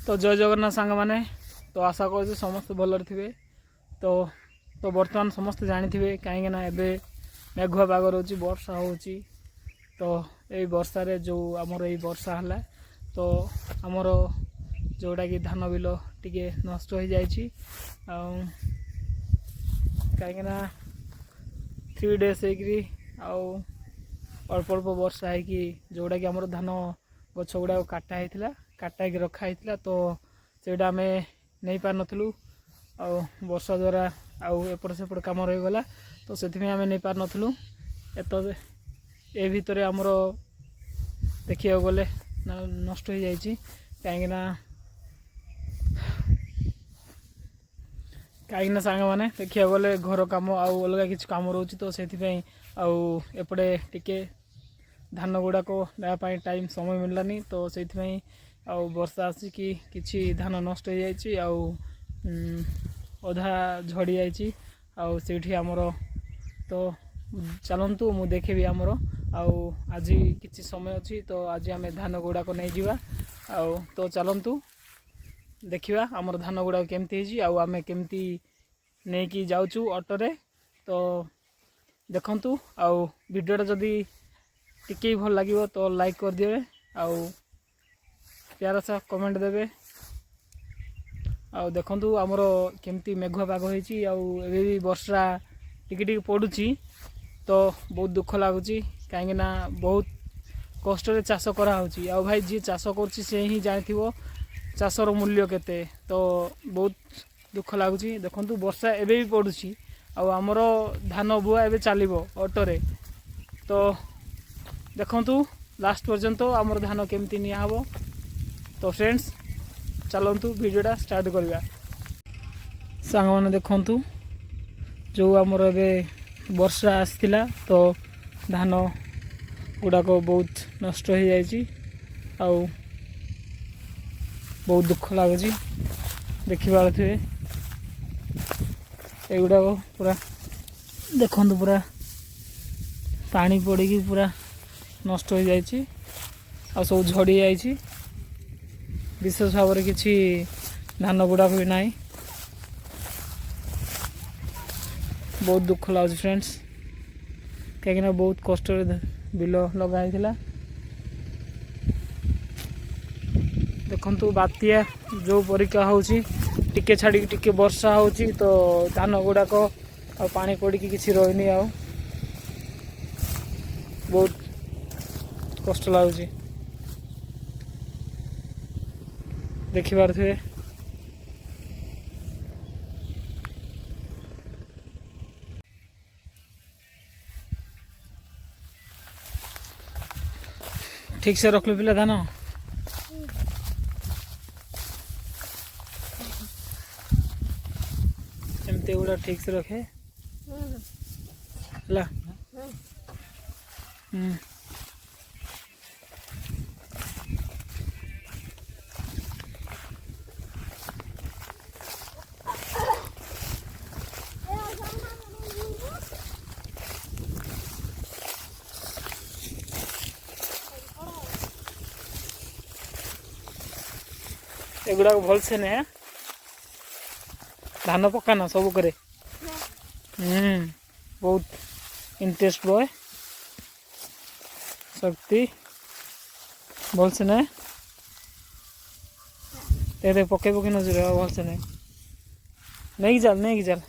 तो जय जगन्नाथ सांग मैंने तो आशा कर समस्त भलर थे। तो बर्तमान समस्ते जानी कहीं मेघुआ पाग रोच वर्षा हो तो ये वर्षार जो आमर ये वर्षा है तो आमर जोटा कि धान बिल टिके नष्ट हो जाए कहीं 3 days अल्प अल्प वर्षा है कि जोटा कि आमर धान गछ गुड़ा काटा रखाई तो सेटा आम नहीं पार नथलु वर्षा द्वारा आउ एपट सेपट कम रहीगला तो से आम नहीं पार नथलु ए भितर आमर देखिए गले नष्ट हो जाए कहीं सांग मैंने देखिए गले घर कम आउ अलग किसी कम रोचे तो से एपटे टिके धान गुड़ाक नापाई टाइम समय मिललानी तो से वर्षा आसिकी किसी धान नष्ट हो जाए अधा झड़ी जाइए आउठी आमर तो चलतु मु देखेबी आमर आज किसी समय अच्छी तो आज आम धान गुड़ाक नहीं जावा तो चलतु देखा आमर धान गुड़ाक केमती आम केमती नहीं कि जाऊँ ऑटोरे तो देखंतु आउ वीडियोटा जदि टिके भल लगे तो लाइक कर दिए आउ प्यारा सा कमेंट देवे आउ देखंतु आमर केमती मेघुआ पाग होइची आउ एबे भी वर्षा टिके टिके पड़ुची तो बहुत दुख लगुच कहीं बहुत कष्ट चाष कराऊँगी आउ भाई जी चाष कर ही जानी चाषर मूल्य केते तो बहुत दुख लगुच देखंतु वर्षा एबे भी पड़ुची आमर धान बुआ एबे चलो ऑटोरे तो देखंतु लास्ट पर्यंत आमर धान केमती निया हबो तो फ्रेंड्स चलतु वीडियोटा स्टार्ट करवा सांग मैंने देखंतु जो आमर एबे वर्षा आसला तो धान गुड़ाक बहुत नष्ट हो जाए बहुत दुख लगुच देखी पारे एगुड़ाक पूरा देखंतु पूरा पानी पड़ी पूरा नष्ट हो जाए आ सब झड़ी जाए विशेष भाव में किसी धान गुड़ाक भी ना बहुत दुख लगे फ्रेंड्स कहीं बहुत कष्ट बिल लगाई देखंतु बात्या जो परिका होची टिके छाड़ी टिके वर्षा होची तो धान गुड़ाक पानी पड़ी किसी रही आ बहुत कष्ट लगुच देखी पारे ठीक से रख लो पिला धान एमती गुड़ा ठीक से रखे ला एगुड़ा भल से ने धान पकाना सब करे बहुत इंटरेस्ट बॉय शक्ति भल से ने तेरे पके पके नजर भल से नहीं चल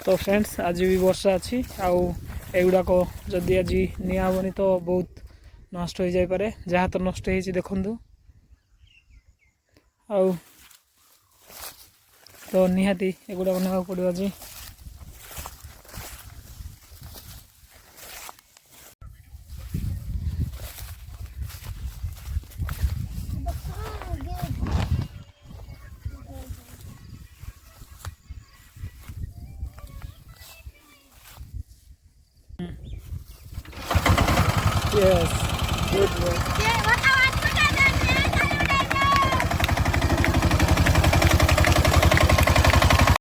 तो फ्रेंड्स आज भी वर्षा अच्छी एगुड़ाक जदि आज निबनी तो बहुत नष्ट हो जाए पारे जहाँ तो नष्ट हो देखु तो निहाती एगुड़ा बनवा पड़ो आज Yes, good work.